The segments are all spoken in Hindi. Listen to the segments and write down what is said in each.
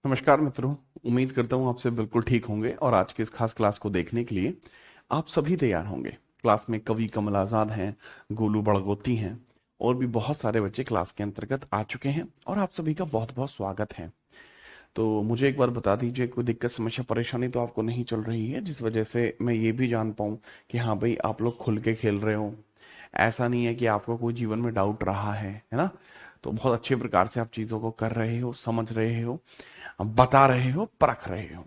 नमस्कार मित्रों। उम्मीद करता हूँ आप सब बिल्कुल ठीक होंगे और आज की इस खास क्लास को देखने के लिए आप सभी तैयार होंगे। क्लास में कवि कमल आजाद हैं, गोलू बड़गोती हैं और भी बहुत सारे बच्चे क्लास के अंतर्गत आ चुके हैं और आप सभी का बहुत बहुत स्वागत है। तो मुझे एक बार बता दीजिए, कोई दिक्कत समस्या परेशानी तो आपको नहीं चल रही है जिस वजह से मैं ये भी जान पाऊँ कि हाँ भाई आप लोग खुल के खेल रहे हो। ऐसा नहीं है कि आपको कोई जीवन में डाउट रहा है ना। तो बहुत अच्छे प्रकार से आप चीज़ों को कर रहे हो, समझ रहे हो, बता रहे हो, परख रहे हो।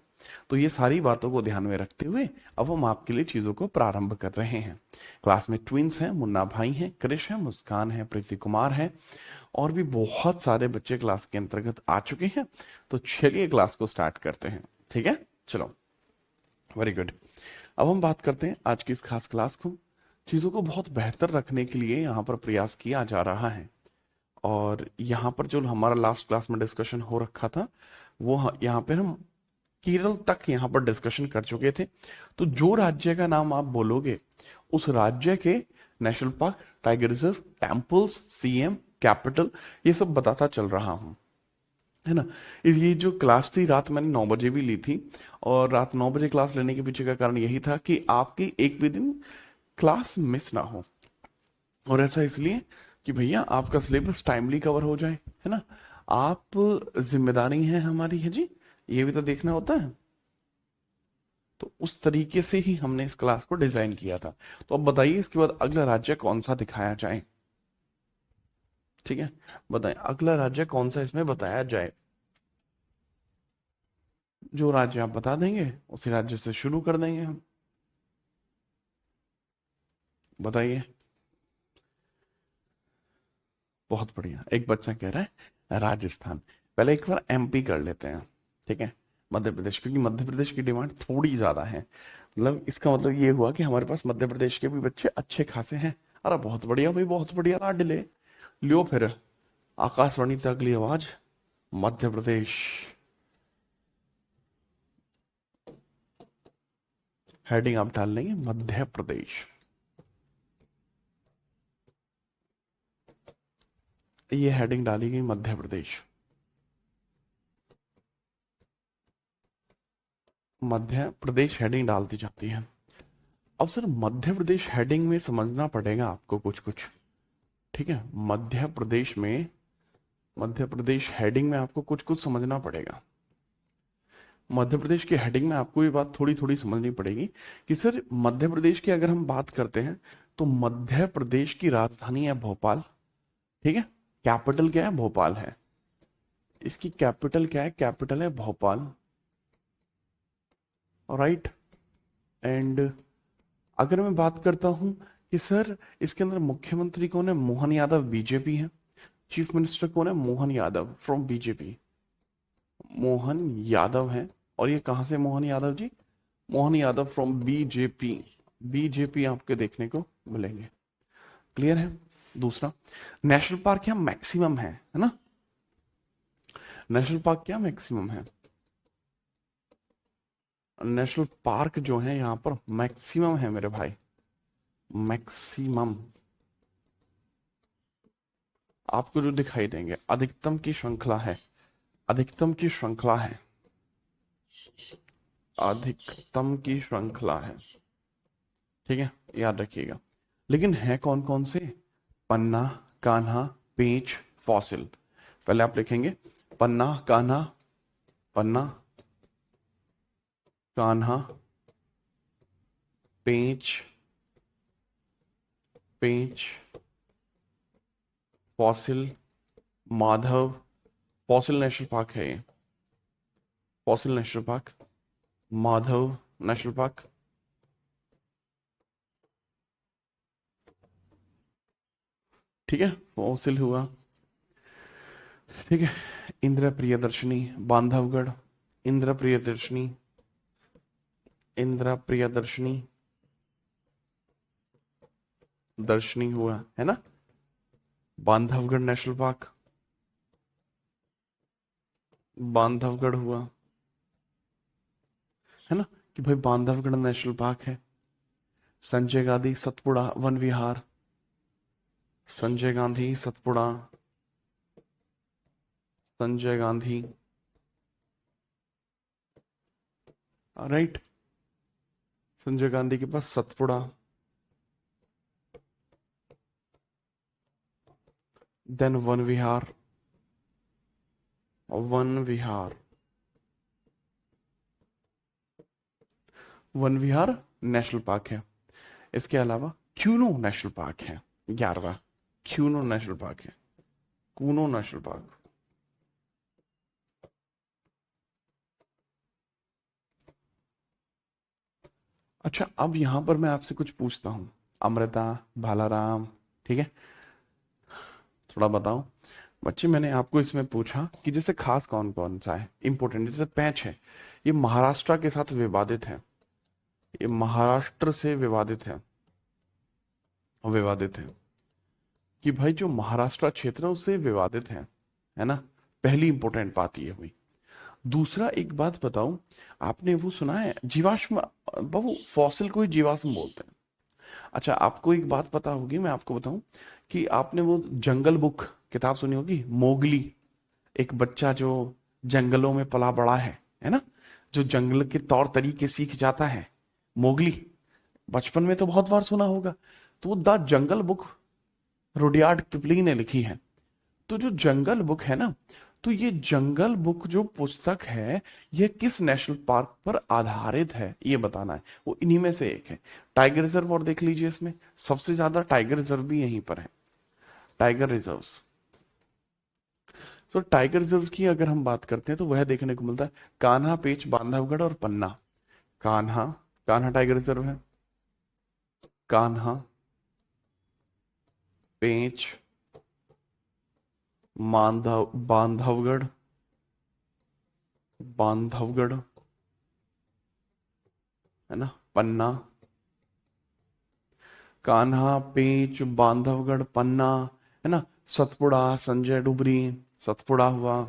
तो ये सारी बातों को ध्यान में रखते हुए अब हम आपके लिए चीजों को प्रारंभ कर रहे हैं। क्लास में ट्विंस हैं, मुन्ना भाई हैं, कृष है, मुस्कान है, प्रीति कुमार है और भी बहुत सारे बच्चे क्लास के अंतर्गत आ चुके हैं। तो चलिए क्लास को स्टार्ट करते हैं। ठीक है, चलो, वेरी गुड। अब हम बात करते हैं आज की इस खास क्लास को। चीजों को बहुत बेहतर रखने के लिए यहाँ पर प्रयास किया जा रहा है और यहाँ पर जो हमारा लास्ट क्लास में डिस्कशन हो रखा था वो यहाँ पे हम केरल तक यहाँ पर डिस्कशन कर चुके थे। तो जो राज्य का नाम आप बोलोगे उस राज्य के national park, tiger reserve, temples, CM, capital, ये सब बताता चल रहा हूँ, है ना। ये जो क्लास थी रात मैंने 9 बजे भी ली थी और रात 9 बजे क्लास लेने के पीछे का कारण यही था कि आपकी एक भी दिन क्लास मिस ना हो। और ऐसा इसलिए कि भैया आपका सिलेबस टाइमली कवर हो जाए, है ना। आप, जिम्मेदारी है हमारी, है जी, ये भी तो देखना होता है। तो उस तरीके से ही हमने इस क्लास को डिजाइन किया था। तो अब बताइए इसके बाद अगला राज्य कौन सा दिखाया जाए। ठीक है, बताएं अगला राज्य कौन सा इसमें बताया जाए। जो राज्य आप बता देंगे उसी राज्य से शुरू कर देंगे हम। बताइए। बहुत बढ़िया, एक बच्चा कह रहा है राजस्थान। पहले एक बार एमपी कर लेते हैं। ठीक है, मध्य प्रदेश, क्योंकि मध्य प्रदेश की डिमांड थोड़ी ज्यादा है। मतलब इसका मतलब ये हुआ कि हमारे पास मध्य प्रदेश के भी बच्चे अच्छे खासे हैं। अरे बहुत बढ़िया भाई, बहुत बढ़िया, लाड ले लियो फिर। आकाशवाणी तक अगली आवाज, मध्य प्रदेश। हेडिंग आप डाल लेंगे मध्य प्रदेश। ये हेडिंग डाली गई मध्य प्रदेश। मध्य प्रदेश हेडिंग डाल दी जाती है। अब सर मध्य प्रदेश हेडिंग में समझना पड़ेगा आपको कुछ कुछ। ठीक है, मध्य प्रदेश में, मध्य प्रदेश हेडिंग में आपको कुछ कुछ समझना पड़ेगा। मध्य प्रदेश की हेडिंग में आपको ये बात थोड़ी थोड़ी समझनी पड़ेगी कि सर मध्य प्रदेश की अगर हम बात करते हैं तो मध्य प्रदेश की राजधानी है भोपाल। ठीक है, कैपिटल क्या है? भोपाल है। इसकी कैपिटल क्या है? कैपिटल है भोपाल। राइट। एंड अगर मैं बात करता हूं कि सर इसके अंदर मुख्यमंत्री कौन है? मोहन यादव, बीजेपी है। चीफ मिनिस्टर कौन है? Mohan Yadav from BJP. मोहन यादव है। और ये कहां से Mohan Yadav ji? Mohan Yadav from BJP. BJP आपके देखने को मिलेंगे। क्लियर है। दूसरा, नेशनल पार्क क्या मैक्सिमम है ना। नेशनल पार्क क्या मैक्सिमम है? नेशनल पार्क जो है यहां पर मैक्सिमम है मेरे भाई, मैक्सिमम। आपको जो दिखाई देंगे अधिकतम की श्रृंखला है, अधिकतम की श्रृंखला है, अधिकतम की श्रृंखला है। ठीक है, याद रखिएगा। लेकिन है कौन कौन से? पन्ना, कान्हा, पेंच, फॉसिल। पहले आप लिखेंगे Panna, Kanha, Panna, Kanha, Pench, Pench, fossil, Madhav. Fossil national park है ये, fossil national park, Madhav national park. ठीक है, फॉसिल हुआ। ठीक है, इंद्र प्रियदर्शनी, बांधवगढ़, इंद्र प्रियदर्शनी, इंद्र प्रियदर्शनी, दर्शनी हुआ, है ना। बांधवगढ़ नेशनल पार्क, बांधवगढ़ हुआ, है ना, कि भाई बांधवगढ़ नेशनल पार्क है। संजय गांधी सतपुड़ा वन विहार, संजय गांधी सतपुड़ा, संजय गांधी राइट। संजय गांधी के पास सतपुड़ा, देन वन विहार, वन विहार, वन विहार नेशनल पार्क है। इसके अलावा क्यूनो नेशनल पार्क है, 11वां क्यूनो नेशनल पार्क है, कूनो नेशनल पार्क। अच्छा, अब यहां पर मैं आपसे कुछ पूछता हूं, अमृता, भालाराम, ठीक है, थोड़ा बताओ बच्चे। मैंने आपको इसमें पूछा कि जैसे खास कौन कौन सा है इंपॉर्टेंट, जैसे पैंच है, ये महाराष्ट्र के साथ विवादित है, ये महाराष्ट्र से विवादित है कि भाई जो महाराष्ट्र क्षेत्र है उससे विवादित है ना। पहली इंपॉर्टेंट बात ये हुई। दूसरा एक बात बताऊं, आपने वो सुना है जीवाश्म, बाबू फॉसिल को ही जीवाश्म बोलते हैं। अच्छा, आपको एक बात पता होगी, मैं आपको बताऊं कि आपने वो जंगल बुक किताब सुनी होगी, मोगली, एक बच्चा जो जंगलों में पला बड़ा है ना, जो जंगल के तौर तरीके सीख जाता है, मोगली, बचपन में तो बहुत बार सुना होगा। तो वो the jungle book Rudyard Kipling ने लिखी है। तो जो जंगल बुक है ना, तो ये जंगल बुक जो पुस्तक है, ये किस नेशनल पार्क पर आधारित है ये बताना है। वो इन्हीं में से एक है। टाइगर रिजर्व और देख लीजिए, इसमें सबसे ज्यादा टाइगर रिजर्व भी यहीं पर है, टाइगर रिजर्व्स। सो टाइगर रिजर्व की अगर हम बात करते हैं तो वह देखने को मिलता है कान्हा, पेंच, बांधवगढ़ और पन्ना। कान्हा, कान्हा टाइगर रिजर्व है, कान्हा, पेंच, बांधवगढ़, बांधवगढ़ है ना, पन्ना, कान्हा, पेंच, बांधवगढ़, पन्ना है ना, सतपुड़ा, संजय डुबरी, सतपुड़ा हुआ,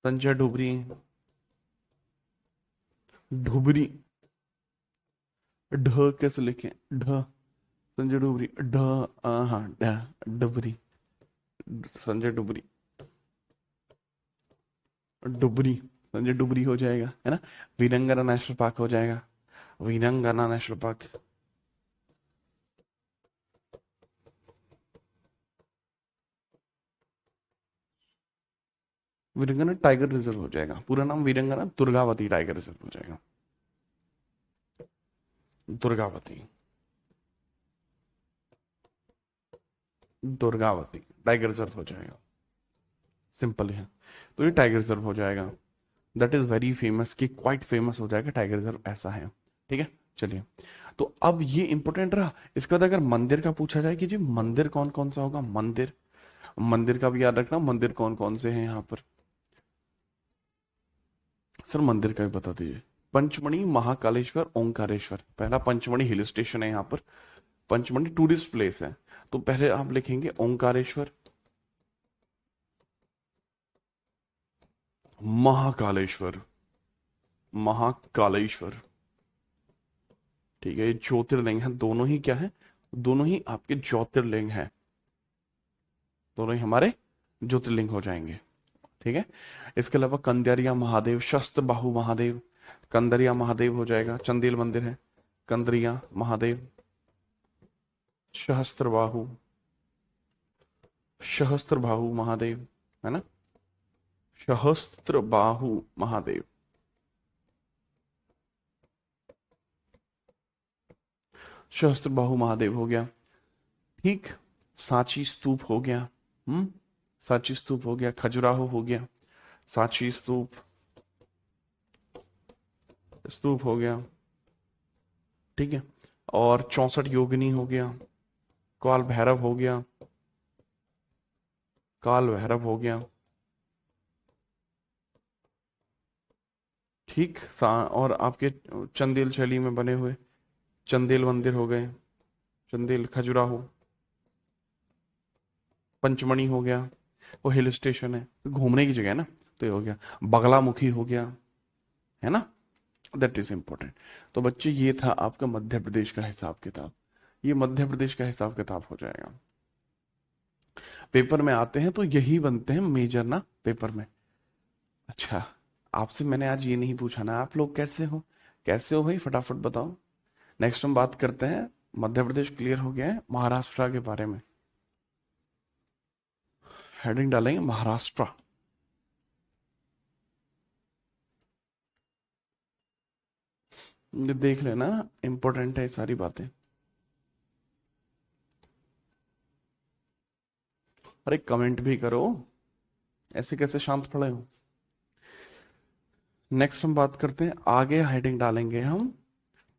संजय डुबरी, ढुबरी, ढ कैसे लिखे, ढ, संजय डुबरी, ढ, हाँ डुबरी, संजय डुबरी, डुबरी, संजय डुबरी हो जाएगा है ना। वीरंगना नेशनल पार्क हो जाएगा, वीरंगना नेशनल पार्क। वीरंगना टाइगर रिजर्व हो जाएगा, पूरा नाम वीरंगना दुर्गावती टाइगर रिजर्व हो जाएगा, दुर्गावती, दुर्गावती टाइगर रिजर्व हो जाएगा, सिंपल है। तो ये टाइगर रिजर्व हो जाएगा, दैट इज वेरी फेमस, कि क्वाइट फेमस हो जाएगा टाइगर रिजर्व, ऐसा है। ठीक है, चलिए। तो अब ये इंपॉर्टेंट रहा। इसके बाद अगर मंदिर का पूछा जाए कि जी मंदिर कौन कौन सा होगा, मंदिर, मंदिर का भी याद रखना, मंदिर कौन कौन से हैं यहाँ पर। सर मंदिर का भी बता दीजिए। पंचमढ़ी, महाकालेश्वर, ओंकारेश्वर। पहला पंचमढ़ी हिल स्टेशन है यहाँ पर, पंचमढ़ी टूरिस्ट प्लेस है, तो पहले आप लिखेंगे ओंकारेश्वर, महाकालेश्वर, महाकालेश्वर। ठीक है, ये ज्योतिर्लिंग है, दोनों ही क्या है, दोनों ही आपके ज्योतिर्लिंग है, दोनों ही हमारे ज्योतिर्लिंग हो जाएंगे। ठीक है, इसके अलावा कंदरिया महादेव, शस्त्र बाहु महादेव, कंदरिया महादेव हो जाएगा, चंदेल मंदिर है, कंदरिया महादेव, सहस्त्र बाहु, सहस्त्र बाहु महादेव है ना, सहस्त्र बाहु महादेव, सहस्त्र बाहु महादेव हो गया। ठीक, सांची स्तूप हो गया, सांची स्तूप हो गया, खजुराहो हो गया, सांची स्तूप, स्तूप हो गया। ठीक है, और 64 योगिनी हो गया, काल भैरव हो गया, काल भैरव हो गया। ठीक, और आपके चंदेल शैली में बने हुए चंदेल मंदिर हो गए, चंदेल, खजुराहो, पंचमढ़ी हो गया, वो हिल स्टेशन है, घूमने की जगह है ना, तो ये हो गया। बगलामुखी हो गया, है ना, दैट इज इंपॉर्टेंट। तो बच्चे ये था आपका मध्य प्रदेश का हिसाब किताब, ये मध्य प्रदेश का हिसाब किताब हो जाएगा। पेपर में आते हैं तो यही बनते हैं मेजर ना पेपर में। अच्छा, आपसे मैंने आज ये नहीं पूछा ना आप लोग कैसे हो, कैसे हो भाई, फटाफट बताओ। नेक्स्ट हम बात करते हैं, मध्य प्रदेश क्लियर हो गया है, महाराष्ट्र के बारे में हेडिंग डालेंगे महाराष्ट्र। ये देख लेना, इंपॉर्टेंट है ये सारी बातें। अरे कमेंट भी करो, ऐसे कैसे शांत पड़े हो। नेक्स्ट हम बात करते हैं, आगे हेडिंग डालेंगे हम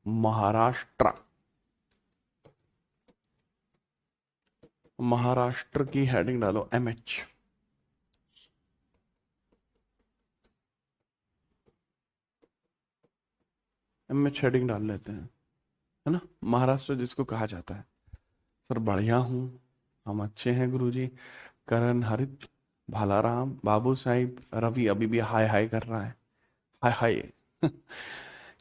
महाराष्ट्र। महाराष्ट्र की हेडिंग डालो MH। MH हेडिंग डाल लेते हैं, है ना। महाराष्ट्र जिसको कहा जाता है। सर बढ़िया हूँ, हम अच्छे हैं गुरुजी। करण, हरित, भालाराम, बाबू साहिब, रवि अभी भी हाय हाय कर रहा है, हाय हाय।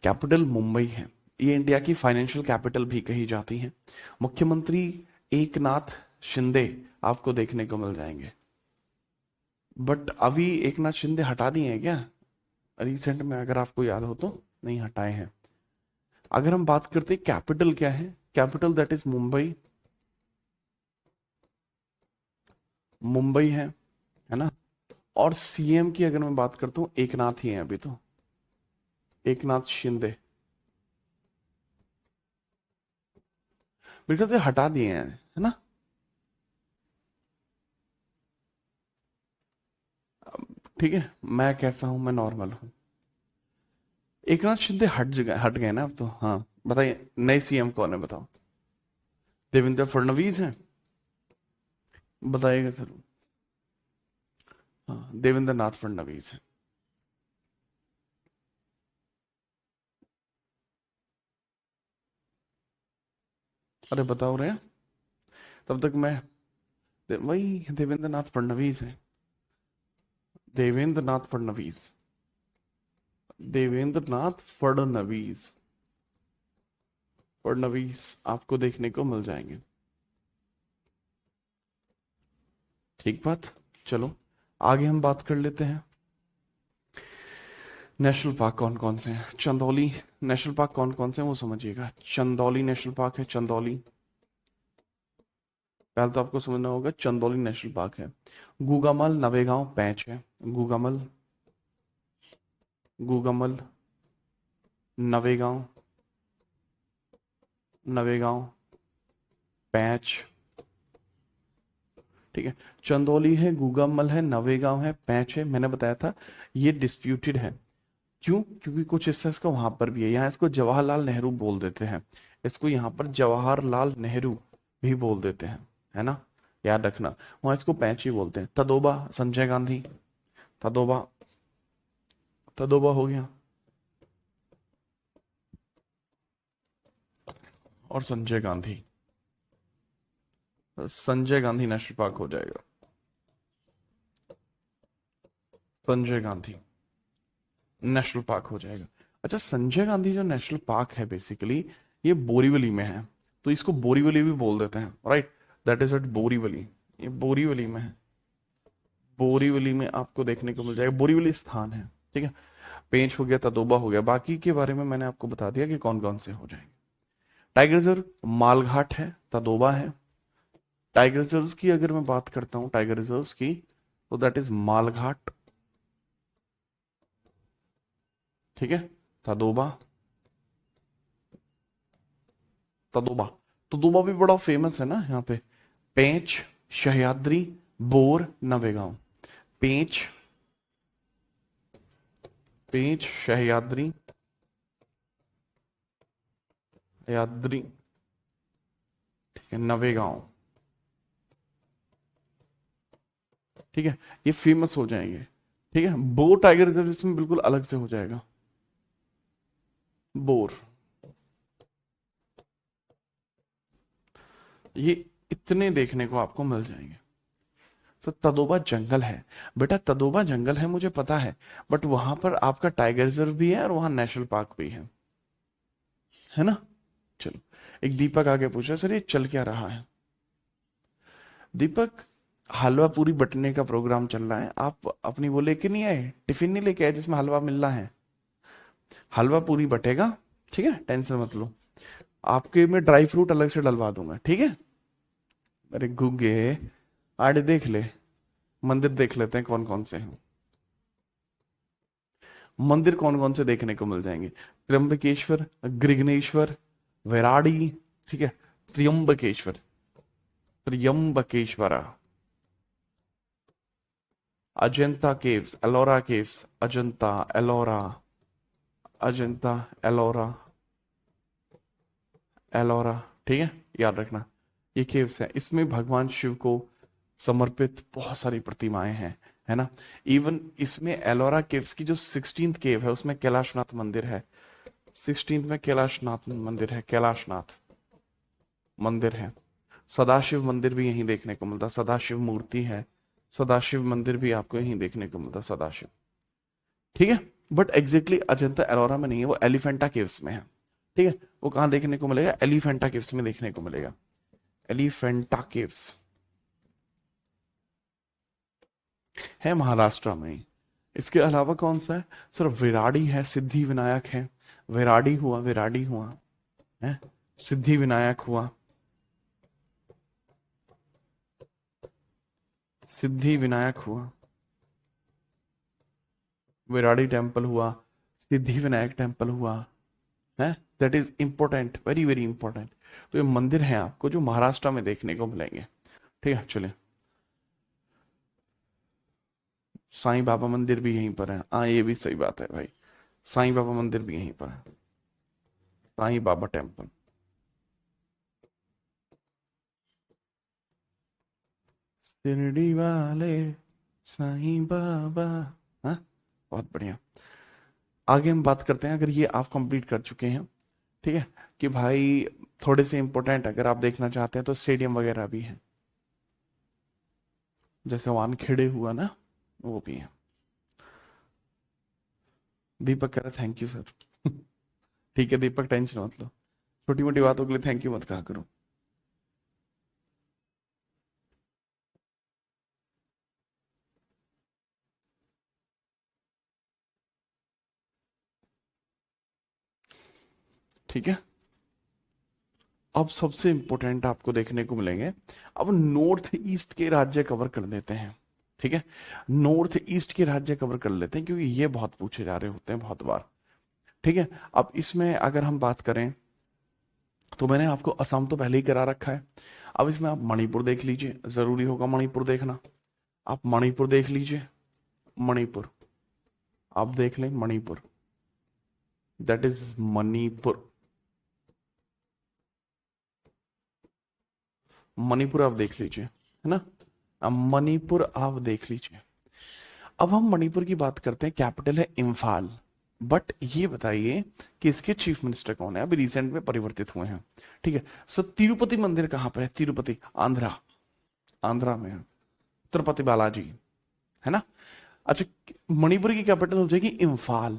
कैपिटल मुंबई है, ये इंडिया की फाइनेंशियल कैपिटल भी कही जाती है। मुख्यमंत्री एकनाथ शिंदे आपको देखने को मिल जाएंगे, बट अभी एकनाथ शिंदे हटा दिए हैं क्या रिसेंट में, अगर आपको याद हो तो। नहीं हटाए हैं। अगर हम बात करते हैं कैपिटल क्या है, capital that is Mumbai, Mumbai है ना। और CM की अगर मैं बात करता हूं, एकनाथ ही है अभी तो, एकनाथ शिंदे। मेरे ख्याल से हटा दिए हैं, है ना। ठीक है, मैं कैसा हूं, मैं नॉर्मल हूं। एकनाथ शिंदे हट गए ना अब तो। हाँ बताइए, नए CM कौन है बताओ। देवेंद्र फडणवीस हैं, बताइएगा सर। हाँ देवेंद्र नाथ फडणवीस है। अरे बताओ रहे, तब तक मैं वही देवेंद्र नाथ फडणवीस है, देवेंद्र नाथ फडणवीस, देवेंद्र नाथ फडणवीस, फडणवीस आपको देखने को मिल जाएंगे। ठीक बात। चलो आगे हम बात कर लेते हैं, नेशनल पार्क कौन कौन से हैं। चंदौली नेशनल पार्क कौन कौन से हैं वो समझिएगा। चंदौली नेशनल पार्क है, चंदौली, पहले तो आपको समझना होगा, चंदौली नेशनल पार्क है। गुगामल, नवेगांव, पैंच है। गुगामल, गुगामल, नवेगांव, नवेगांव, पैंच। ठीक है, चंदौली है, गुगामल है, नवेगांव है, पैंच है। मैंने बताया था ये डिस्प्यूटेड है, क्यों, क्योंकि कुछ हिस्सा इसका वहां पर भी है। यहाँ इसको जवाहरलाल नेहरू बोल देते हैं, इसको यहाँ पर जवाहरलाल नेहरू भी बोल देते हैं, है ना, याद रखना। वहां इसको पैंच ही बोलते हैं। तदोबा, संजय गांधी, तदोबा, तदोबा हो गया, और संजय गांधी, संजय गांधी नेशनल पार्क हो जाएगा, संजय गांधी नेशनल पार्क हो जाएगा। अच्छा, संजय गांधी जो नेशनल पार्क है बेसिकली ये बोरीवली में है, तो इसको बोरीवली भी बोल देते हैं, right. That is at Borivali, ये बोरीवली में है। बोरीवली में आपको देखने को मिल जाएगा, बोरीवली स्थान है। ठीक है, पेंच हो गया, तदोबा हो गया, बाकी के बारे में मैंने आपको बता दिया कि कौन कौन से हो जाएंगे। टाइगर रिजर्व मालघाट है, तदोबा है। टाइगर रिजर्व की अगर मैं बात करता हूँ, टाइगर रिजर्व की, तो दैट इज मालघाट। ठीक है, तदोबा, तदोबा, तदोबा भी बड़ा फेमस है ना यहाँ पे। पेंच, सह्याद्री, बोर, नवेगांव। पेंच, पेंच, सह्याद्री, सह्याद्री, ठीक है, नवेगांव। ठीक है, ये फेमस हो जाएंगे। ठीक है, बोर टाइगर रिजर्व इसमें बिल्कुल अलग से हो जाएगा, बोर। ये इतने देखने को आपको मिल जाएंगे। तो तदोबा जंगल है, बेटा तदोबा जंगल है मुझे पता है, बट वहां पर आपका टाइगर रिजर्व भी है और वहां नेशनल पार्क भी है ना। चलो, एक दीपक आगे पूछा, सर ये चल क्या रहा है। दीपक, हलवा पूरी बटने का प्रोग्राम चल रहा है, आप अपनी वो लेके नहीं आए, टिफिन नहीं लेके आए जिसमें हलवा मिलना है। हलवा पूरी बटेगा, ठीक है, टेंशन मत लो। आपके में ड्राई फ्रूट अलग से डलवा दूंगा, ठीक है। अरे गुग्गे, आड़े देख ले, मंदिर देख लेते हैं कौन कौन से हैं। मंदिर कौन कौन से देखने को मिल जाएंगे? त्र्यंबकेश्वर, गृगनेश्वर, विराड़ी, ठीक है, त्र्यंबकेश्वर, त्र्यंबकेश्वरा, अजंता केव्स, एलोरा केव्स, अजंता, एलोरा, अजंता, एलोरा, एलोरा, ठीक है, याद रखना। ये केव्स है, इसमें भगवान शिव को समर्पित बहुत सारी प्रतिमाएं हैं, है ना। इवन इसमें एलोरा केव्स की जो 16th केव है उसमें कैलाशनाथ मंदिर है। 16th में कैलाशनाथ मंदिर है, कैलाशनाथ मंदिर है। सदाशिव मंदिर भी यहीं देखने को मिलता, सदाशिव मूर्ति है, सदाशिव मंदिर भी आपको यहीं देखने को मिलता, सदाशिव, ठीक है। बट एग्जैक्टली अजंता एलोरा में नहीं है, वो एलिफेंटा केव्स में है, ठीक है। वो कहाँ देखने को मिलेगा? एलिफेंटा केव्स में देखने को मिलेगा, एलिफेंटा केव्स है महाराष्ट्र में ही। इसके अलावा कौन सा है सर? विराड़ी है, सिद्धि विनायक है, विराड़ी हुआ, विराड़ी हुआ है, सिद्धि विनायक हुआ, सिद्धि विनायक हुआ, विराड़ी टेम्पल हुआ, सिद्धि विनायक टेम्पल हुआ, है। That is important, very very important. तो ये मंदिर हैं आपको जो महाराष्ट्र में देखने को मिलेंगे, ठीक है। चलिए, साईं बाबा मंदिर भी यहीं पर है, हाँ ये भी सही बात है भाई, साईं बाबा मंदिर भी यहीं पर है, साईं बाबा टेम्पल। शिरडी वाले साईं बाबा, हाँ, बहुत बढ़िया। आगे हम बात करते हैं, अगर ये आप कंप्लीट कर चुके हैं, ठीक है, कि भाई थोड़े से इंपॉर्टेंट अगर आप देखना चाहते हैं तो स्टेडियम वगैरह भी है, जैसे वानखेड़े हुआ ना, वो भी है। दीपक कह रहा थैंक यू सर। ठीक है दीपक, टेंशन मत लो, छोटी मोटी बातों के लिए थैंक यू मत कहा करो। ठीक है, अब सबसे इंपॉर्टेंट आपको देखने को मिलेंगे। अब नॉर्थ ईस्ट के राज्य कवर कर लेते हैं, ठीक है। नॉर्थ ईस्ट के राज्य कवर कर लेते हैं क्योंकि ये बहुत पूछे जा रहे होते हैं बहुत बार, ठीक है। अब इसमें अगर हम बात करें तो मैंने आपको असम तो पहले ही करा रखा है। अब इसमें आप मणिपुर देख लीजिए, जरूरी होगा मणिपुर देखना। आप मणिपुर देख लीजिए, मणिपुर आप देख लें, मणिपुर, दैट इज मणिपुर, मणिपुर आप देख लीजिए, है ना। अब मणिपुर आप देख लीजिए। अब हम मणिपुर की बात करते हैं, कैपिटल है इम्फाल। बट ये बताइए कि इसके चीफ मिनिस्टर कौन है? अभी रिसेंट में परिवर्तित हुए हैं, ठीक है। सो तिरुपति मंदिर कहां पर है? तिरुपति आंध्रा, आंध्रा में है, तिरुपति बालाजी, है ना। अच्छा, मणिपुर की कैपिटल हो जाएगी इम्फाल,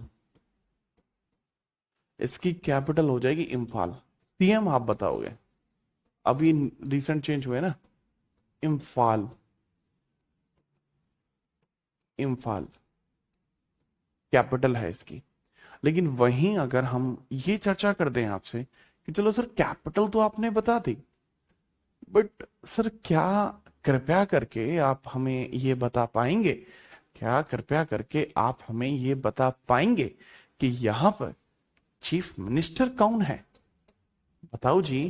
इसकी कैपिटल हो जाएगी इम्फाल। सीएम आप बताओगे, अभी रिसेंट चेंज हुए ना, इम्फाल, इम्फाल कैपिटल है इसकी। लेकिन वहीं अगर हम ये चर्चा कर दें आपसे कि चलो सर कैपिटल तो आपने बता दी, बट सर क्या, कृपया करके आप हमें ये बता पाएंगे, क्या कृपया करके आप हमें ये बता पाएंगे कि यहां पर चीफ मिनिस्टर कौन है? बताओ जी,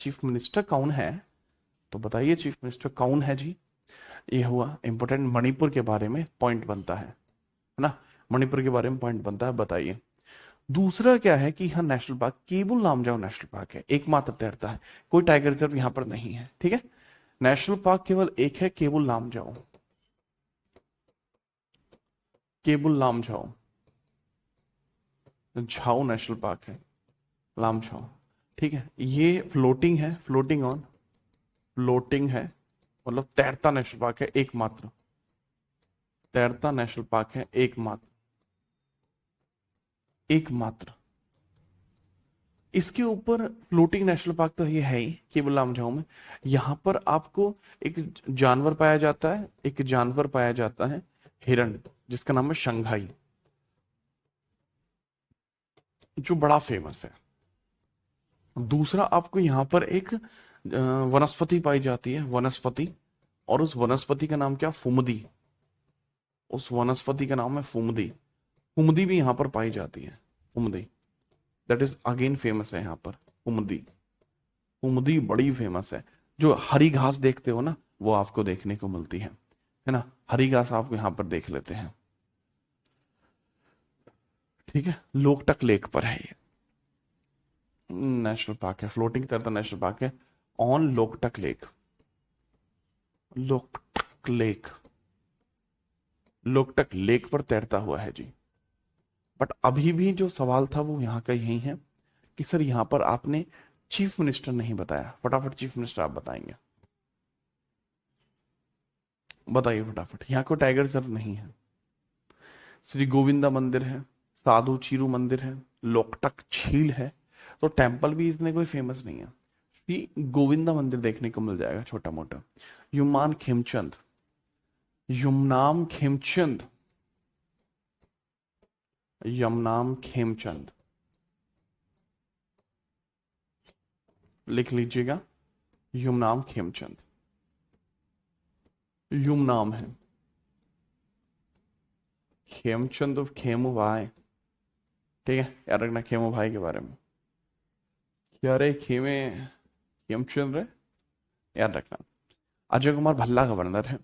चीफ मिनिस्टर कौन है? तो बताइए चीफ मिनिस्टर कौन है जी। ये हुआ इंपॉर्टेंट, मणिपुर के बारे में पॉइंट बनता है ना, मणिपुर के बारे में पॉइंट बनता है, बताइए। दूसरा क्या है कि यहाँ national park Keibul Lamjao national park है, एकमात्र तैरता है, कोई टाइगर रिजर्व यहाँ पर नहीं है, ठीक है। नेशनल पार्क केवल एक है, केबुल लामजाओ, केबुल लामजाओ, झाओ नेशनल पार्क है, लामजाओ, ठीक है। ये फ्लोटिंग है, फ्लोटिंग ऑन, फ्लोटिंग है, मतलब तैरता नेशनल पार्क है एकमात्र, तैरता नेशनल पार्क है एकमात्र, एकमात्र, इसके ऊपर फ्लोटिंग नेशनल पार्क तो ये है ही केवल लामझाओ में। यहाँ पर आपको एक जानवर पाया जाता है, एक जानवर पाया जाता है हिरण, जिसका नाम है शंघाई, जो बड़ा फेमस है। दूसरा आपको यहाँ पर एक वनस्पति पाई जाती है, वनस्पति, और उस वनस्पति का नाम क्या, फुमदी। उस वनस्पति का नाम है फुमदी। फुमदी भी यहाँ पर पाई जाती है, phumdi, that is again famous है यहाँ पर फुमदी। फुमदी बड़ी फेमस है। जो हरी घास देखते हो ना, वो आपको देखने को मिलती है ना, हरी घास आप यहाँ पर देख लेते हैं। ठीक है, लोकटक लेक पर है ये नेशनल पार्क है, फ्लोटिंग तैरता नेशनल पार्क है on Loktak lake. Loktak lake, Loktak lake पर तैरता हुआ है जी। बट अभी भी जो सवाल था वो यहाँ का यही है कि सर यहाँ पर आपने चीफ मिनिस्टर नहीं बताया। फटाफट चीफ मिनिस्टर आप बताएंगे, बताइए फटाफट। यहाँ को टाइगर रिजर्व नहीं है, श्री गोविंदा मंदिर है, साधु चीरू मंदिर है, लोकटक झील है, तो टेम्पल भी इतने कोई फेमस नहीं है। श्री गोविंदा मंदिर देखने को मिल जाएगा छोटा मोटा। युमान खेमचंद, युमनाम खेमचंद, यमनाम खेमचंद लिख लीजिएगा, युमनाम खेमचंद, युमनाम है, खेमचंद ऑफ खेमू भाई। ठीक है, याद रखना खेमू भाई के बारे में, क्या रे खेमे खेमचंद रे, याद रखना। अजय कुमार भल्ला का बंदर है,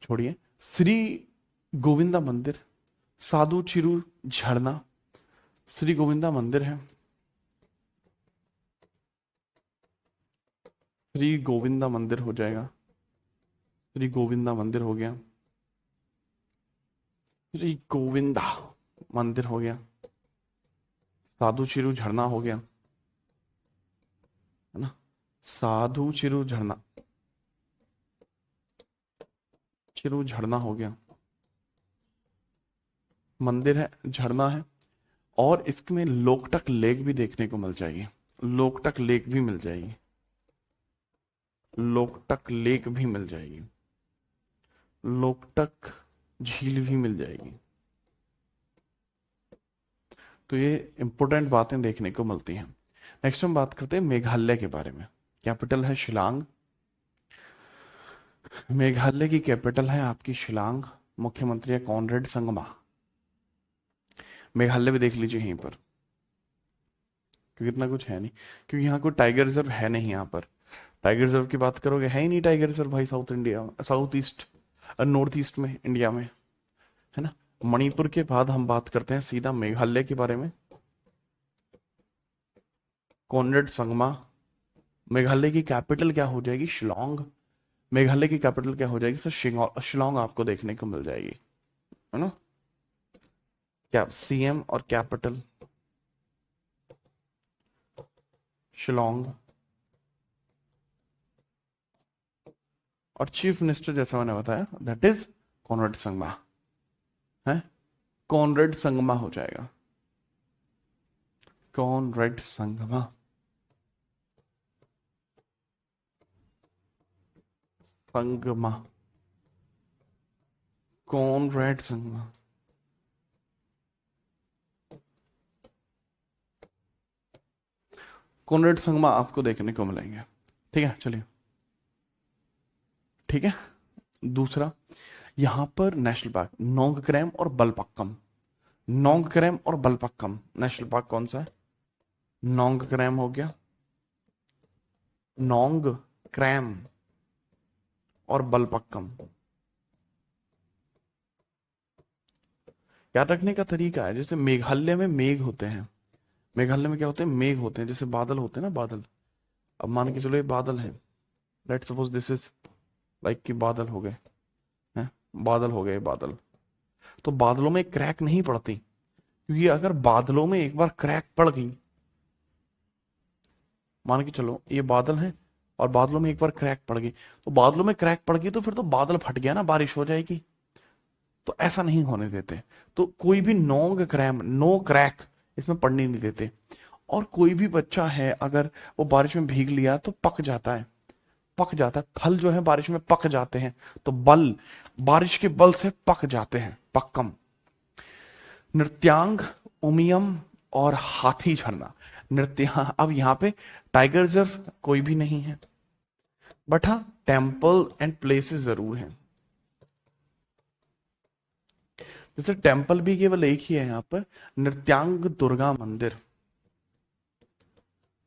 छोड़िए। श्री गोविंदा मंदिर, साधु चिरू झरना, श्री गोविंदा मंदिर है, श्री गोविंदा मंदिर हो जाएगा, श्री गोविंदा मंदिर हो गया, श्री गोविंदा मंदिर हो गया, साधु चिरू झरना हो गया, है ना, साधु चिरू झरना, चिरू झरना हो गया, मंदिर है, झरना है, और इसमें लोकटक लेक भी देखने को मिल जाएगी, लोकटक लेक भी मिल जाएगी, लोकटक लेक भी मिल जाएगी, लोकटक झील भी मिल जाएगी। तो ये इंपॉर्टेंट बातें देखने को मिलती हैं। नेक्स्ट हम बात करते हैं मेघालय के बारे में। कैपिटल है शिलांग, मेघालय की कैपिटल है आपकी शिलांग, मुख्यमंत्री है कॉनरेड संगमा। मेघालय भी देख लीजिए यहीं पर, क्योंकि इतना कुछ है नहीं, क्योंकि यहाँ कोई टाइगर रिजर्व है नहीं। यहाँ पर टाइगर रिजर्व की बात करोगे, है ही नहीं टाइगर रिजर्व भाई south India, south east, north east में इंडिया में, है ना। मणिपुर के बाद हम बात करते हैं सीधा मेघालय के बारे में। कॉनरेड संगमा, मेघालय की कैपिटल क्या हो जाएगी, शिलोंग। मेघालय की कैपिटल क्या हो जाएगी सर, शिलोंग आपको देखने को मिल जाएगी, है ना। क्या सीएम और कैपिटल शिलोंग, और चीफ मिनिस्टर जैसा मैंने बताया दैट इज कॉनरेड संगमा, है, कॉनरेड संगमा हो जाएगा, Conrad Sangma, Sangma, Conrad Sangma. Conrad Sangma आपको देखने को मिलेंगे। ठीक है, चलिए, ठीक है। दूसरा, यहां पर नेशनल पार्क नोंगक्रैम और बलपक्कम, नोंगक्रैम और बलपक्कम नेशनल पार्क कौन सा है, नोंगक्रैम हो गया, नोंगक्रैम और बलपक्कम। याद रखने का तरीका है, जैसे मेघालय में मेघ होते हैं, मेघालय में क्या होते हैं, मेघ होते हैं, जैसे बादल होते हैं ना, बादल। अब मान के चलो ये बादल है, let's suppose this is like कि बादल हो गए हैं, बादल हो गए बादल। तो बादलों में क्रैक नहीं पड़ती, क्योंकि अगर बादलों में एक बार क्रैक पड़ गई, मान के चलो ये बादल है और बादलों में एक बार क्रैक पड़ गई, तो बादलों में क्रैक पड़ गई तो फिर तो बादल फट गया ना, बारिश हो जाएगी। तो ऐसा नहीं होने देते, तो कोई भी नोंग क्रैम, नो क्रैक इसमें पड़ने नहीं देते। और कोई भी बच्चा है अगर वो बारिश में भीग लिया तो पक जाता है, पक जाता है। फल जो है बारिश में पक जाते हैं, तो बल, बारिश के बल से पक जाते हैं, पक्कम। नृत्यांग, उमियम और हाथी झरना। अब यहाँ पे टाइगर रिजर्व कोई भी नहीं है, बट हाँ टेम्पल एंड प्लेसेस जरूर हैं। जैसे टेम्पल भी केवल एक ही है यहाँ पर, नृत्यांग दुर्गा मंदिर,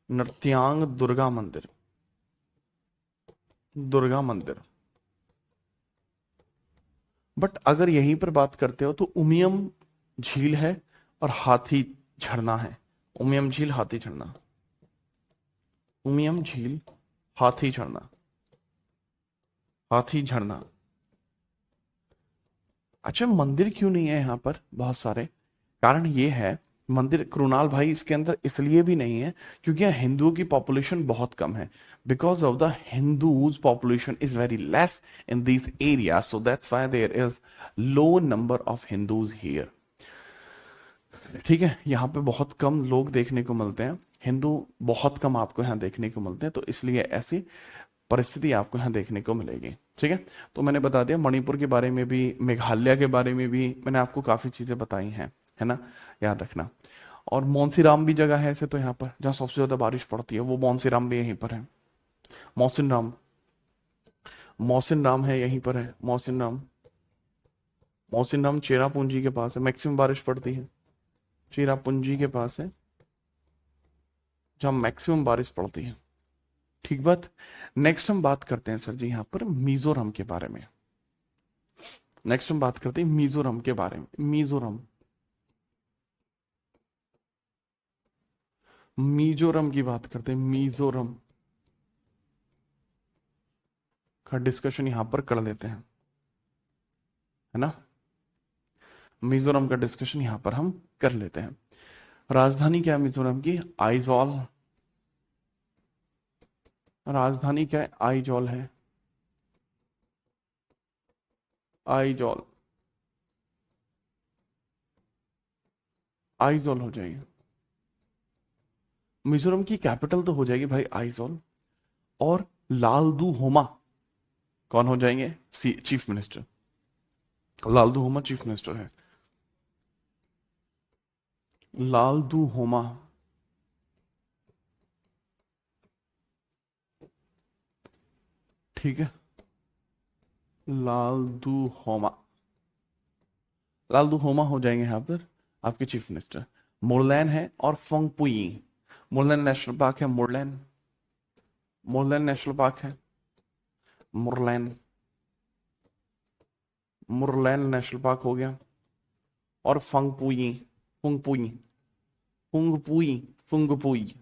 नृत्यांग दुर्गा मंदिर, दुर्गा मंदिर। बट अगर यहीं पर बात करते हो तो उमियम झील है और हाथी झरना है। उमियम झील, हाथी झरना, उमियम झील, हाथी झरना, हाथी झरना। अच्छा, मंदिर क्यों नहीं है यहाँ पर बहुत सारे? कारण ये है, मंदिर कृणाल भाई इसके अंदर इसलिए भी नहीं है क्योंकि यहाँ हिंदुओं की पॉपुलेशन बहुत कम है। Because of the Hindus population is very less in this area, so that's why there is low number of Hindus here. ठीक है, यहाँ पे बहुत कम लोग देखने को मिलते हैं, हिंदू बहुत कम आपको यहाँ देखने को मिलते हैं, तो इसलिए ऐसी परिस्थिति आपको यहाँ देखने को मिलेगी। ठीक है, तो मैंने बता दिया मणिपुर के बारे में भी, मेघालय के बारे में भी मैंने आपको काफी चीजें बताई हैं, है ना, याद रखना। और मोन्सीराम भी जगह है ऐसे तो यहाँ पर जहाँ सबसे ज्यादा बारिश पड़ती है, वो मोन्सीराम भी यहीं पर है। मोहसिन राम, मोहसिन राम है यहीं पर है, मोहसिन राम। मोहसिन राम चेरापूंजी के पास है, मैक्सिमम बारिश पड़ती है, चेरापूंजी के पास है जहाँ मैक्सिमम बारिश पड़ती है। ठीक बात। नेक्स्ट हम बात करते हैं सर जी यहाँ पर मिजोरम के बारे में। नेक्स्ट हम बात करते हैं मिजोरम के बारे में। मिजोरम, मिजोरम की बात करते हैं। मिजोरम का डिस्कशन यहां पर कर लेते हैं, है ना। मिजोरम का डिस्कशन यहां पर हम कर लेते हैं। राजधानी क्या है मिजोरम की? आइजॉल। राजधानी क्या है? आइजॉल है, आइजॉल, आइजॉल हो जाएगी। मिजोरम की कैपिटल तो हो जाएगी भाई आइजॉल। और लालदू होमा कौन हो जाएंगे? Chief minister. लालदू होमा चीफ मिनिस्टर है, लालदू होमा। ठीक है, लालदू होमा, लालदू होमा हो जाएंगे यहाँ पर आपके चीफ मिनिस्टर। मोरलैन है और फंगपुई। मोरलैन नेशनल पार्क है, मोरलैन, मोरलैन नेशनल पार्क है, मोरलैन, मोरलैन नेशनल पार्क हो गया। और फंगपुई, फुंगपुई, फुंगपुई, फुंगपुई,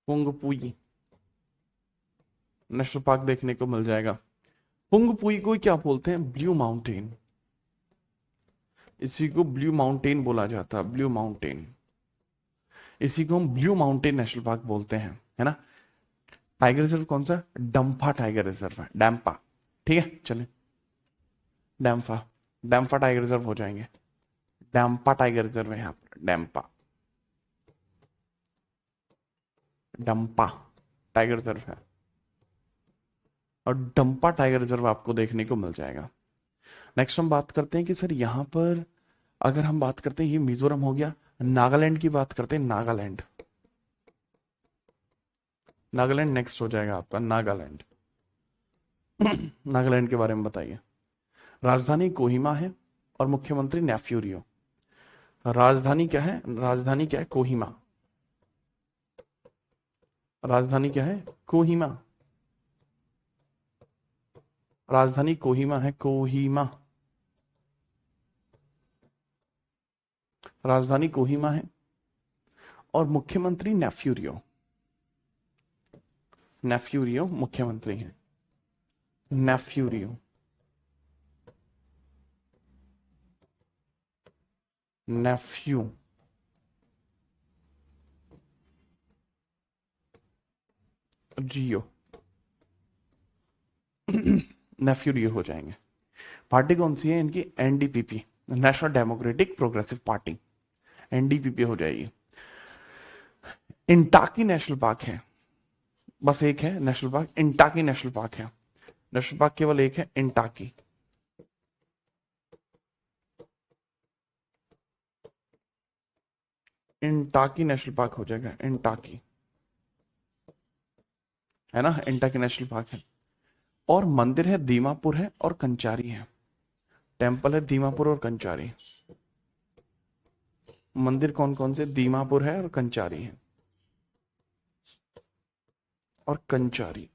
फुंगपुई नेशनल पार्क देखने को मिल जाएगा। फुंगपुई को क्या बोलते हैं? Blue mountain. इसी को ब्लू माउंटेन बोला जाता है, ब्लू माउंटेन। इसी को हम ब्लू माउंटेन नेशनल पार्क बोलते हैं, है ना। टाइगर रिजर्व कौन सा? डम्फा टाइगर रिजर्व है, डैम्पा। ठीक है, चले, डैम्फा, डैम्फा टाइगर रिजर्व हो जाएंगे। डैम्पा टाइगर रिजर्व है यहाँ पर, डैम्पा, डम्पा टाइगर रिजर्व है। और डम्पा टाइगर रिजर्व आपको देखने को मिल जाएगा। नेक्स्ट हम बात करते हैं कि सर यहाँ पर अगर हम बात करते हैं, ये मिजोरम हो गया। नागालैंड की बात करते हैं, नागालैंड, नागालैंड नेक्स्ट हो जाएगा आपका, नागालैंड। नागालैंड के बारे में बताइए। राजधानी कोहिमा है और मुख्यमंत्री नेफ्यूरियो। राजधानी क्या है? राजधानी क्या है? कोहिमा। राजधानी क्या है? कोहिमा। राजधानी कोहिमा है, कोहिमा, राजधानी कोहिमा है। और मुख्यमंत्री नेफ्यूरियो, नेफ्यूरियो मुख्यमंत्री हैं, नेफ्यूरियो, नेफ्यू, जियो। नेफ्यू ये हो जाएंगे। पार्टी कौन सी है इनकी? NDPP, national democratic progressive party, NDPP हो जाएगी। इंटाकी नेशनल पार्क है, बस एक है नेशनल पार्क, इंटाकी नेशनल पार्क है। नेशनल पार्क केवल एक है, इंटाकी। इंटाकी नेशनल पार्क हो जाएगा, इंटाकी, है ना, इंटाकी नेशनल पार्क है। और मंदिर है दीमापुर है और कंचारी है। टेम्पल है दीमापुर और कंचारी। मंदिर कौन कौन से? दीमापुर है और कंचारी है, और कंचारी,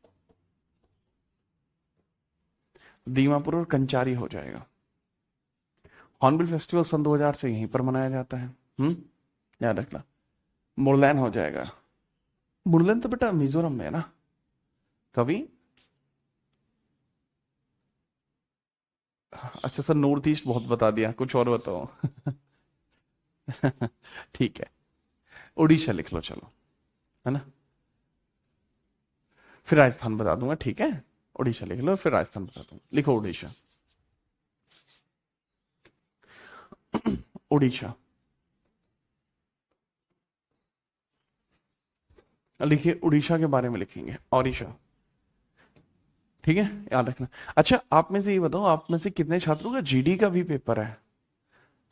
दीमापुर और कंचारी हो जाएगा। हॉर्नबिल फेस्टिवल सन 2000 से यहीं पर मनाया जाता है। याद रखना। मुरलैन हो जाएगा। मुरलैन तो बेटा मिजोरम में है ना। कभी अच्छा सर, नॉर्थ ईस्ट बहुत बता दिया, कुछ और बताओ। ठीक है, उड़ीसा लिख लो चलो, है ना। फिर राजस्थान बता दूंगा, ठीक है। उड़ीसा लिख लो, फिर राजस्थान बता दूंगा। लिखो उड़ीसा। उड़ीसा लिखिए, उड़ीसा के बारे में लिखेंगे, ओडिशा, ठीक है, याद रखना। अच्छा आप में से ये बताओ, आप में से कितने छात्रों का जीडी का भी पेपर है?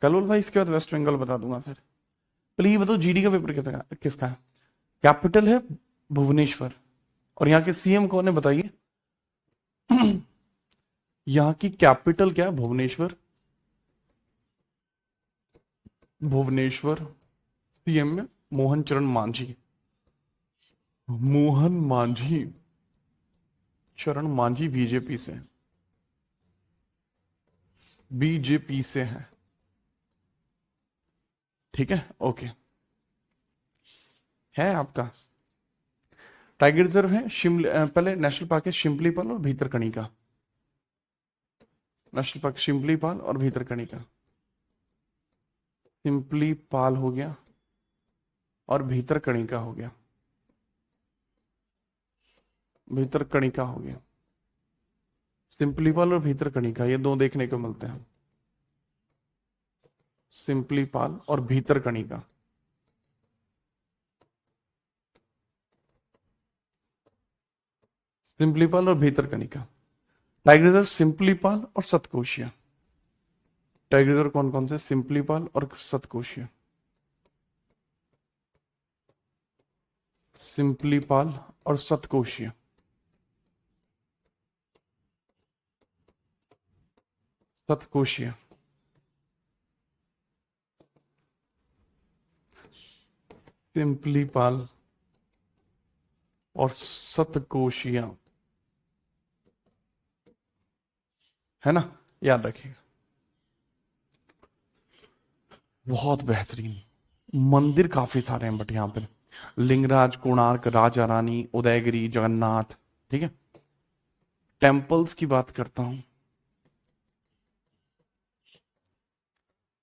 कलोल भाई, इसके बाद वेस्ट बंगाल बता दूंगा। फिर पहले ये बताओ, जीडी का पेपर किसका है? कैपिटल है भुवनेश्वर, और यहाँ के सीएम कौन है बताइए? यहाँ की कैपिटल क्या है? भुवनेश्वर। भुवनेश्वर। सीएम में मोहन चरण मांझी। मोहन मांझी, चरण मांझी बीजेपी से, बीजेपी से है, ठीक है, ओके। है आपका टाइगर रिजर्व है शिमले, पहले नेशनल पार्क है शिमलीपाल और भीतरकनिका। नेशनल पार्क शिमलीपाल और भीतरकनिका। शिमलीपाल हो गया और भीतरकनिका हो गया, भीतरकनिका हो गया। सिंपलीपाल और भीतरकनिका ये दो देखने को मिलते हैं, सिंपलीपाल और भीतरकनिका। सिंपलीपाल और भीतरकनिका। टाइगर रिजर्व सिंपलीपाल और सतकोशिया। टाइगर रिजर्व कौन कौन से? सिंपलीपाल और सतकोशिया। सिंपलीपाल और सतकोशिया। सतकोशिया, सिंपलीपाल और सतकोशिया, है ना, याद रखिएगा। बहुत बेहतरीन मंदिर काफी सारे हैं, बट यहाँ पे लिंगराज, कोणार्क, राजा रानी, उदयगिरी, जगन्नाथ, ठीक है। टेम्पल्स की बात करता हूं,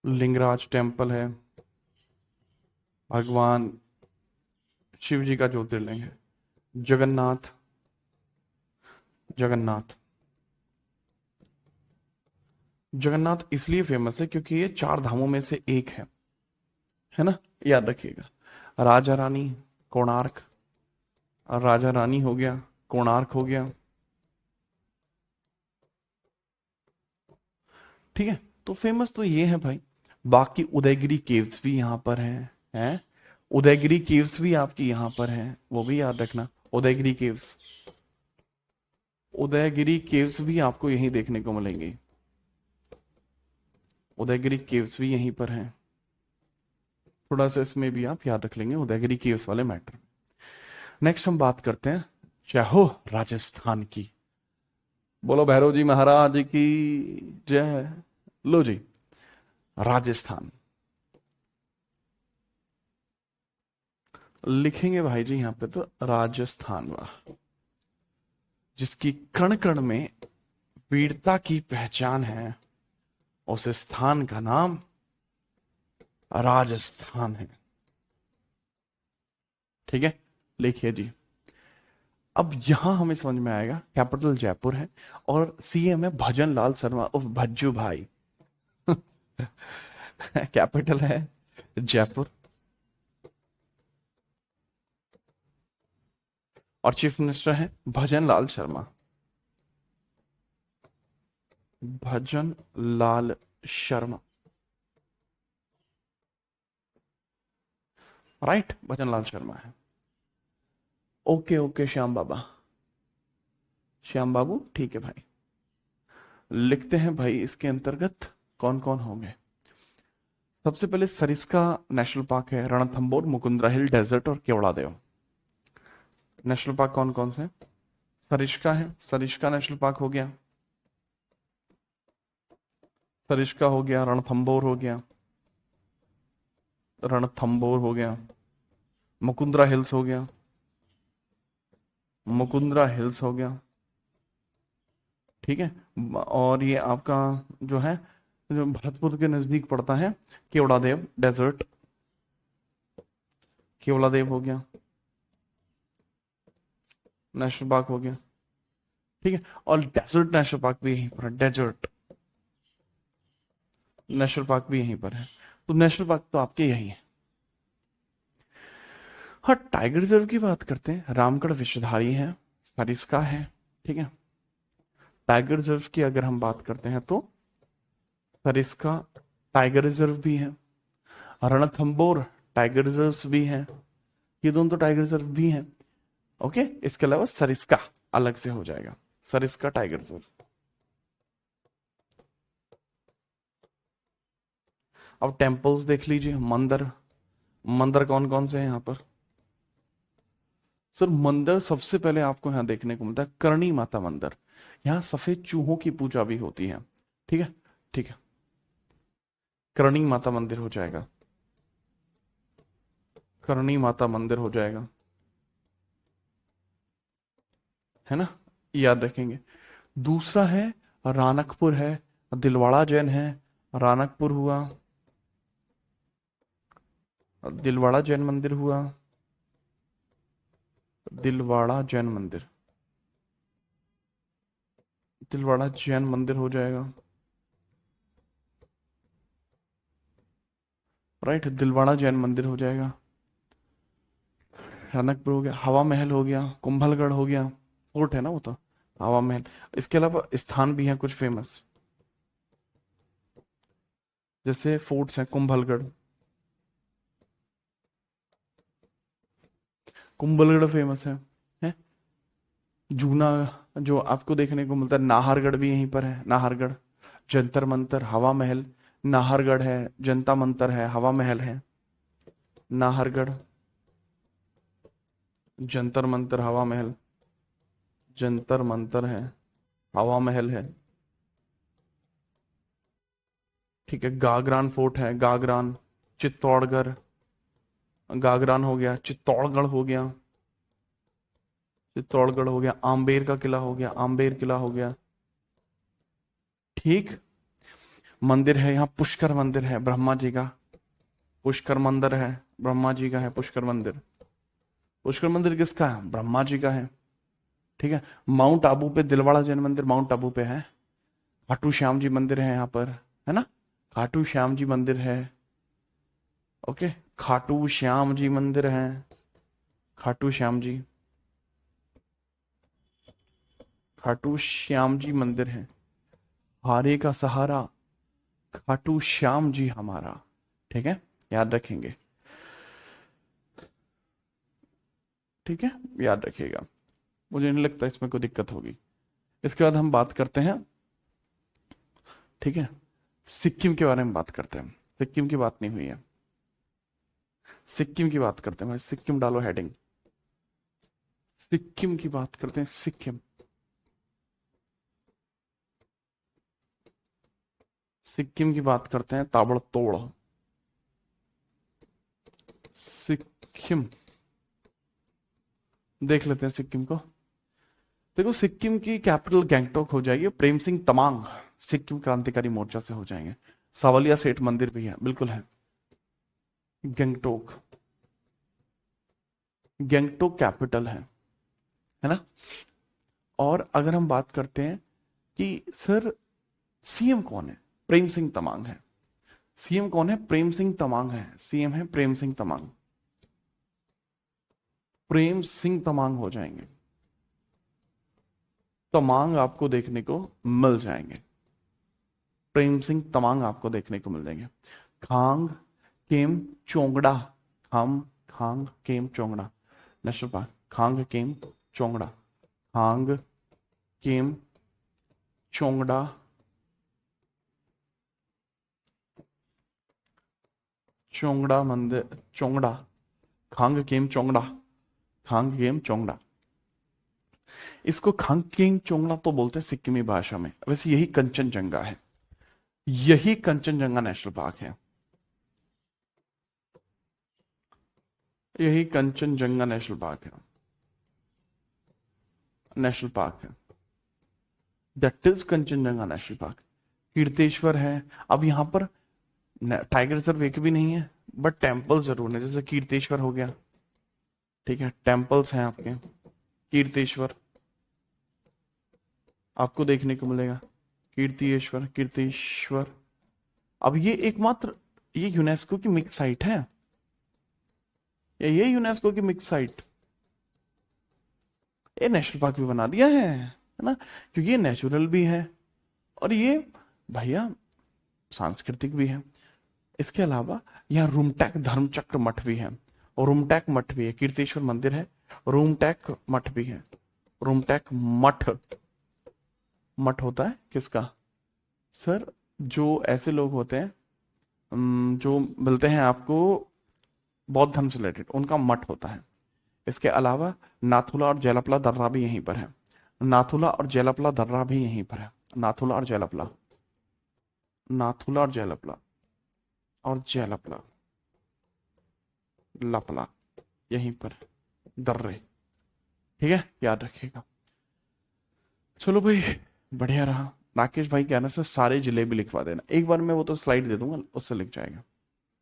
लिंगराज टेम्पल है, भगवान शिव जी का ज्योतिर्लिंग है। जगन्नाथ, जगन्नाथ, जगन्नाथ इसलिए फेमस है क्योंकि ये 4 धामों में से एक है ना, याद रखिएगा। राजा रानी, कोणार्क, राजा रानी हो गया, कोणार्क हो गया, ठीक है। तो फेमस तो ये है भाई। बाकी उदयगिरी केव्स भी यहाँ पर हैं। उदयगिरी केव्स भी आपकी यहाँ पर हैं, वो भी याद रखना। उदयगिरी केव्स, उदयगिरी केव्स भी आपको यहीं देखने को मिलेंगे। उदयगिरी केव्स भी यहीं पर हैं। थोड़ा सा इसमें भी आप याद रख लेंगे उदयगिरी केव्स वाले मैटर। नेक्स्ट हम बात करते हैं जय हो राजस्थान की। बोलो भैरव जी महाराज की जय। लो जी, राजस्थान लिखेंगे भाई जी यहां पे तो राजस्थान, वाह, जिसकी कण कण में वीरता की पहचान है, उस स्थान का नाम राजस्थान है, ठीक है। लिखिए जी, अब यहां हमें समझ में आएगा कैपिटल जयपुर है और सीएम है भजन लाल शर्मा उफ भज्जू भाई। कैपिटल है जयपुर और चीफ मिनिस्टर है भजन लाल शर्मा। भजन लाल शर्मा, राइट, भजन लाल शर्मा है। ओके ओके श्याम बाबा, श्याम बाबू, ठीक है भाई। लिखते हैं भाई इसके अंतर्गत कौन कौन होंगे। सबसे पहले सरिस्का नेशनल पार्क है, रणथंबोर, मुकुंदरा हिल डेजर्ट और केवड़ादेव। नेशनल पार्क कौन कौन से? सरिस्का है, सरिस्का नेशनल पार्क हो गया, सरिस्का हो गया, रणथंबोर हो गया, रणथंबोर हो गया, मुकुंदरा हिल्स हो गया, मुकुंदरा हिल्स हो गया, ठीक है। और ये आपका जो है, जो भरतपुर के नजदीक पड़ता है, केवड़ादेव डेजर्ट, केवड़ादेव हो गया, नेशनल पार्क हो गया, ठीक है। और डेजर्ट नेशनल पार्क भी यहीं पर है, डेजर्ट नेशनल पार्क भी यहीं पर है। तो नेशनल पार्क तो आपके यही है। हाँ, टाइगर रिजर्व की बात करते हैं, रामगढ़ विषधारी है, सरिस्का है, ठीक है। टाइगर रिजर्व की अगर हम बात करते हैं तो सरिस्का टाइगर रिजर्व भी है, रणथंबोर टाइगर रिजर्व भी है, ये दोनों तो टाइगर रिजर्व भी हैं। ओके, इसके अलावा सरिस्का अलग से हो जाएगा, सरिस्का टाइगर रिजर्व। अब टेम्पल्स देख लीजिए, मंदिर, मंदिर कौन कौन से हैं यहाँ पर? सर मंदिर सबसे पहले आपको यहाँ देखने को मिलता है करणी माता मंदिर, यहाँ सफेद चूहों की पूजा भी होती है, ठीक है, ठीक है। करणी माता मंदिर हो जाएगा, करणी माता मंदिर हो जाएगा, है ना, याद रखेंगे। दूसरा है रानकपुर है, दिलवाड़ा जैन है, रानकपुर हुआ, दिलवाड़ा जैन मंदिर हुआ, दिलवाड़ा जैन मंदिर, दिलवाड़ा जैन मंदिर हो जाएगा, राइट, दिलवाड़ा जैन मंदिर हो जाएगा। रानकपुर हो गया, हवा महल हो गया, कुंभलगढ़ हो गया, फोर्ट है ना वो तो, हवा महल। इसके अलावा स्थान भी हैं कुछ फेमस, जैसे फोर्ट्स हैं, कुंभलगढ़, कुंभलगढ़ फेमस है? जूना जो आपको देखने को मिलता है, नाहरगढ़ भी यहीं पर है, नाहरगढ़, जंतर मंतर, हवा महल, नाहरगढ़ है, जनता मंतर है, हवा महल है, नाहरगढ़, जंतर मंतर, हवा महल, जंतर मंतर है, हवा महल है, ठीक है। गागरान फोर्ट है, गागरान, चित्तौड़गढ़, गागरान हो गया, चित्तौड़गढ़ हो गया, चित्तौड़गढ़ हो गया, आम्बेर का किला हो गया, आम्बेर किला हो गया, ठीक। मंदिर है यहाँ, पुष्कर मंदिर है ब्रह्मा जी का, पुष्कर मंदिर है, ब्रह्मा जी का है पुष्कर मंदिर। पुष्कर मंदिर किसका है? ब्रह्मा जी का है, ठीक है। माउंट आबू पे दिलवाड़ा जैन मंदिर माउंट आबू पे है, खाटू श्याम जी मंदिर है यहाँ पर, है ना, खाटू श्याम जी मंदिर है, ओके, खाटू श्याम जी मंदिर है, खाटू श्याम जी, खाटू श्याम जी मंदिर है, हारे का सहारा खाटू श्याम जी हमारा, ठीक है, याद रखेंगे, ठीक है, याद रखिएगा, मुझे नहीं लगता इसमें कोई दिक्कत होगी। इसके बाद हम बात करते हैं, ठीक है, सिक्किम के बारे में बात करते हैं, सिक्किम की बात नहीं हुई है, सिक्किम की बात करते हैं भाई, सिक्किम डालो हेडिंग, सिक्किम की बात करते हैं, सिक्किम, सिक्किम की बात करते हैं, ताबड़तोड़, सिक्किम देख लेते हैं सिक्किम को। देखो सिक्किम की कैपिटल गैंगटॉक हो जाएगी, प्रेम सिंह तमांग सिक्किम क्रांतिकारी मोर्चा से हो जाएंगे, सावलिया सेठ मंदिर भी है, बिल्कुल है, गैंगटोक, गैंगटोक कैपिटल है, है ना। और अगर हम बात करते हैं कि सर सीएम कौन है, प्रेम सिंह तमांग है। सीएम कौन है, प्रेम सिंह तमांग है। सीएम है प्रेम सिंह तमांग। प्रेम सिंह तमांग हो जाएंगे, तमांग आपको देखने को मिल जाएंगे। प्रेम सिंह तमांग आपको देखने को मिल जाएंगे। खांग केम चोंगड़ा, खांग केम चोंगड़ा नेशनल पार्क। खांग केम चोंगड़ा, खांग केम चोंगड़ा चोंगड़ा मंदिर, चोंगड़ा, खांग केम चोंगड़ा, खांग केम चोंगड़ा। इसको खांग केम चोंगड़ा तो बोलते हैं सिक्किमी भाषा में। वैसे यही कंचनजंगा है, यही कंचनजंगा नेशनल पार्क है, यही कंचनजंगा नेशनल पार्क है, नेशनल पार्क है। That is Kanchenjunga national park. Kirteshwar है। अब यहाँ पर टाइगर रिजर्व एक भी नहीं है, बट टेम्पल्स जरूर है, जैसे कीर्तेश्वर हो गया, ठीक है, टेम्पल्स हैं आपके। कीर्तेश्वर आपको देखने को मिलेगा, कीर्तिएश्वर, कीर्तेश्वर। अब ये एकमात्र, ये यूनेस्को की मिक्स साइट है, या ये यूनेस्को की मिक्स साइट, ये नेशनल पार्क भी बना दिया है ना, क्योंकि ये नेचुरल भी है और ये भैया सांस्कृतिक भी है। इसके अलावा यहाँ रूमटैक धर्मचक्र मठ भी है, और रूमटैक मठ भी है। कीर्तेश्वर मंदिर है, रूमटैक मठ भी है। रूमटैक मठ, मठ होता है किसका सर, जो ऐसे लोग होते हैं जो मिलते हैं आपको बौद्ध धर्म से रिलेटेड, उनका मठ होता है। इसके अलावा नाथुला और जैलपला दर्रा भी यहीं पर है। नाथुला और जैलपला दर्रा भी यहीं पर है। नाथुला और जैलपला, नाथुला और जैलपला, और जैलपला लपला यहीं पर दर्रे, ठीक है, याद रखिएगा। चलो भाई, बढ़िया रहा। राकेश भाई कहने से सारे जिले भी लिखवा देना एक बार, मैं वो तो स्लाइड दे दूंगा, उससे लिख जाएगा।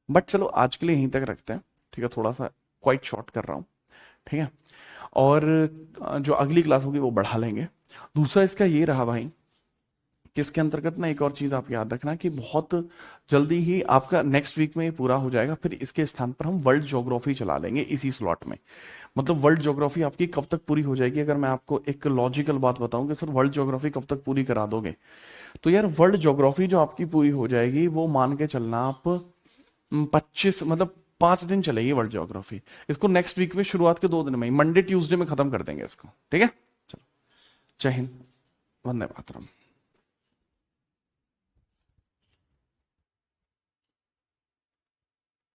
बट चलो आज के लिए यहीं तक रखते हैं, ठीक है, थोड़ा सा क्वाइट शॉर्ट कर रहा हूँ, ठीक है। और जो अगली क्लास होगी वो बढ़ा लेंगे। दूसरा इसका ये रहा भाई कि इसके अंतर्गत ना एक और चीज आप याद रखना कि बहुत जल्दी ही आपका नेक्स्ट वीक में ये पूरा हो जाएगा, फिर इसके स्थान पर हम वर्ल्ड ज्योग्राफी चला लेंगे इसी स्लॉट में। मतलब वर्ल्ड ज्योग्राफी आपकी कब तक पूरी हो जाएगी, अगर मैं आपको एक लॉजिकल बात बताऊं कि सर वर्ल्ड ज्योग्राफी कब तक पूरी करा दोगे, तो यार वर्ल्ड ज्योग्राफी जो आपकी पूरी हो जाएगी वो मान के चलना आप 25 मतलब 5 दिन चलेगी वर्ल्ड ज्योग्राफी। इसको नेक्स्ट वीक में शुरुआत के 2 दिन में ही, मंडे ट्यूसडे में खत्म कर देंगे इसको, ठीक है। चलो, जय हिंद, वंदे मातरम।